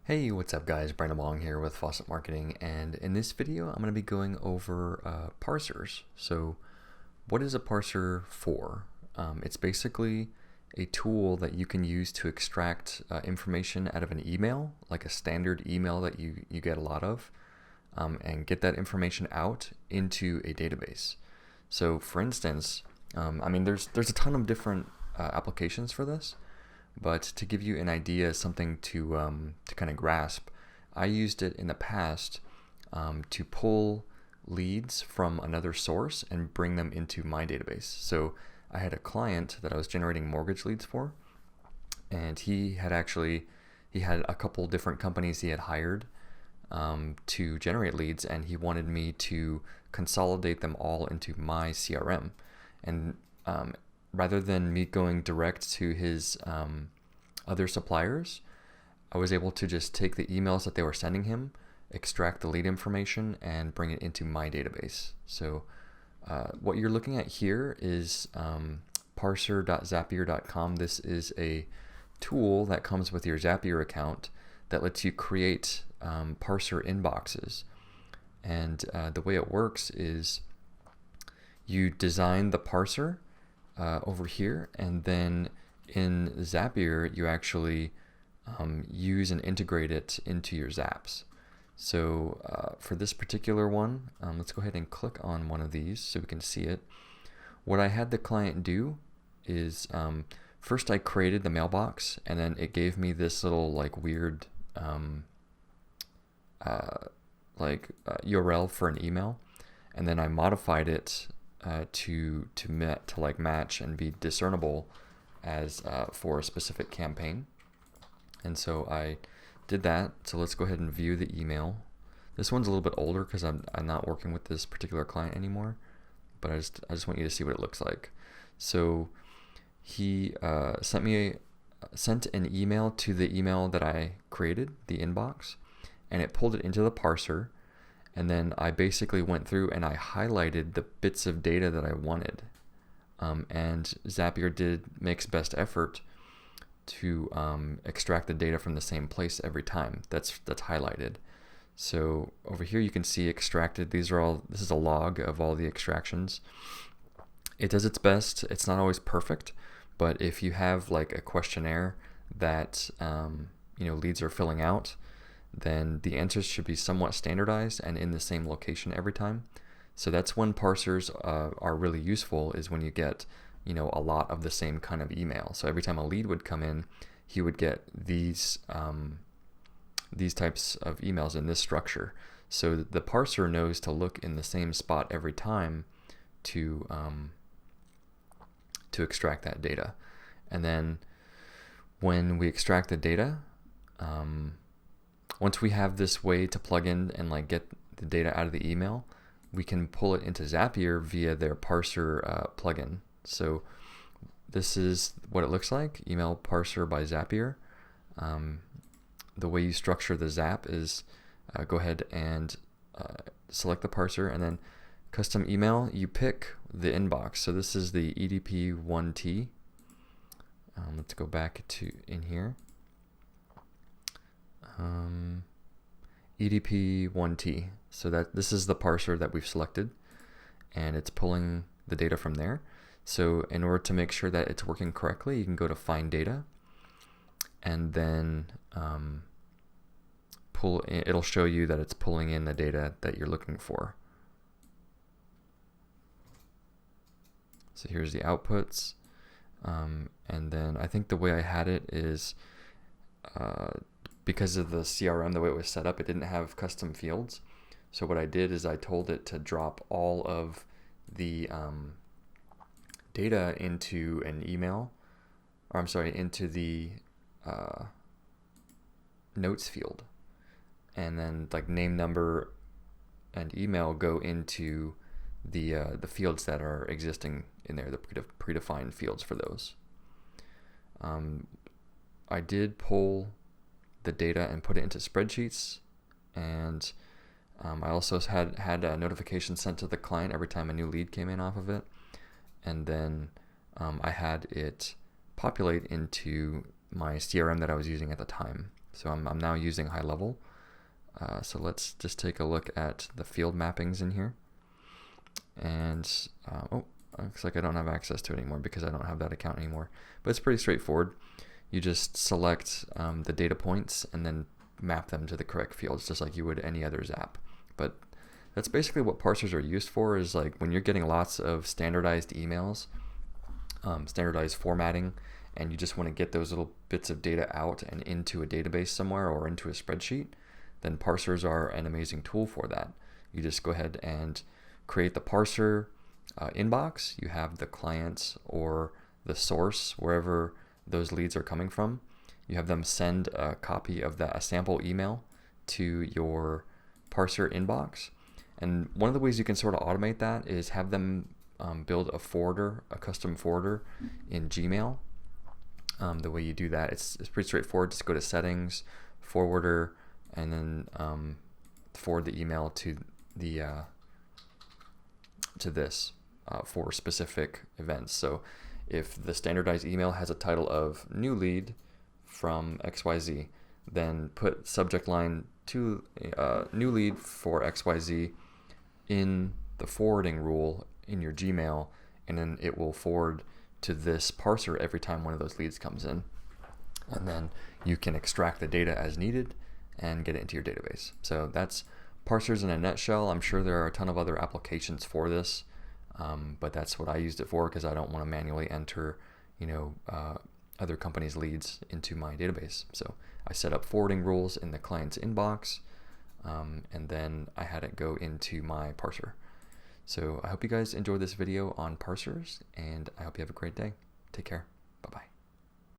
Hey, what's up guys? Brandon Wong here with Faucet Marketing, and in this video I'm going to be going over parsers. So what is a parser for? It's basically a tool that you can use to extract information out of an email, like a standard email that you get a lot of, and get that information out into a database. So for instance, there's a ton of different applications for this. But to give you an idea, something to kind of grasp, I used it in the past to pull leads from another source and bring them into my database. So I had a client that I was generating mortgage leads for, and he had a couple different companies he had hired to generate leads, and he wanted me to consolidate them all into my CRM. And rather than me going direct to his other suppliers, I was able to just take the emails that they were sending him, extract the lead information, and bring it into my database. So what you're looking at here is parser.zapier.com. This is a tool that comes with your Zapier account that lets you create parser inboxes. And the way it works is you design the parser over here, and then in Zapier you actually use and integrate it into your Zaps. So for this particular one, let's go ahead and click on one of these so we can see it. What I had the client do is first I created the mailbox, and then it gave me this little like weird URL for an email, and then I modified it to like match and be discernible as for a specific campaign. And so I did that. So let's go ahead and view the email. This one's a little bit older because I'm not working with this particular client anymore, but I just want you to see what it looks like. So he sent an email to the email that I created, the inbox, and it pulled it into the parser. And then I basically went through and I highlighted the bits of data that I wanted. And Zapier makes best effort to extract the data from the same place every time that's highlighted. So over here you can see extracted. This is a log of all the extractions. It does its best. It's not always perfect, but if you have like a questionnaire that leads are filling out, then the answers should be somewhat standardized and in the same location every time. So that's when parsers are really useful, is when you get a lot of the same kind of email. So every time a lead would come in, he would get these types of emails in this structure. So the parser knows to look in the same spot every time to extract that data. And then when we extract the data, once we have this way to plug in and like get the data out of the email, we can pull it into Zapier via their parser plugin. So this is what it looks like, email parser by Zapier. The way you structure the Zap is go ahead and select the parser, and then custom email, you pick the inbox. So this is the EDP1T. Let's go back to in here. EDP1T. So this is the parser that we've selected, and it's pulling the data from there. So in order to make sure that it's working correctly, you can go to Find Data, and then it'll show you that it's pulling in the data that you're looking for. So here's the outputs, and then I think the way I had it is because of the CRM, the way it was set up, it didn't have custom fields. So what I did is I told it to drop all of the data into an email, into the notes field, and then like name, number, and email go into the fields that are existing in there, the predefined fields for those. I did pull the data and put it into spreadsheets, and I also had a notification sent to the client every time a new lead came in off of it, and then I had it populate into my CRM that I was using at the time. So I'm now using high level. So let's just take a look at the field mappings in here. And oh, looks like I don't have access to it anymore because I don't have that account anymore. But it's pretty straightforward. You just select the data points and then map them to the correct fields, just like you would any other Zap. But that's basically what parsers are used for, is like when you're getting lots of standardized emails, standardized formatting, and you just want to get those little bits of data out and into a database somewhere or into a spreadsheet, then parsers are an amazing tool for that. You just go ahead and create the parser inbox. You have the client or the source, wherever those leads are coming from. You have them send a copy of a sample email to your parser inbox. And one of the ways you can sort of automate that is have them build a forwarder, a custom forwarder in Gmail. The way you do that, it's pretty straightforward. Just go to settings, forwarder, and then forward the email to the this for specific events. So if the standardized email has a title of new lead from XYZ, then put subject line to new lead for XYZ in the forwarding rule in your Gmail, and then it will forward to this parser every time one of those leads comes in. And then you can extract the data as needed and get it into your database. So that's parsers in a nutshell. I'm sure there are a ton of other applications for this, but that's what I used it for because I don't want to manually enter, other companies' leads into my database. So I set up forwarding rules in the client's inbox, and then I had it go into my parser. So I hope you guys enjoyed this video on parsers, and I hope you have a great day. Take care. Bye-bye.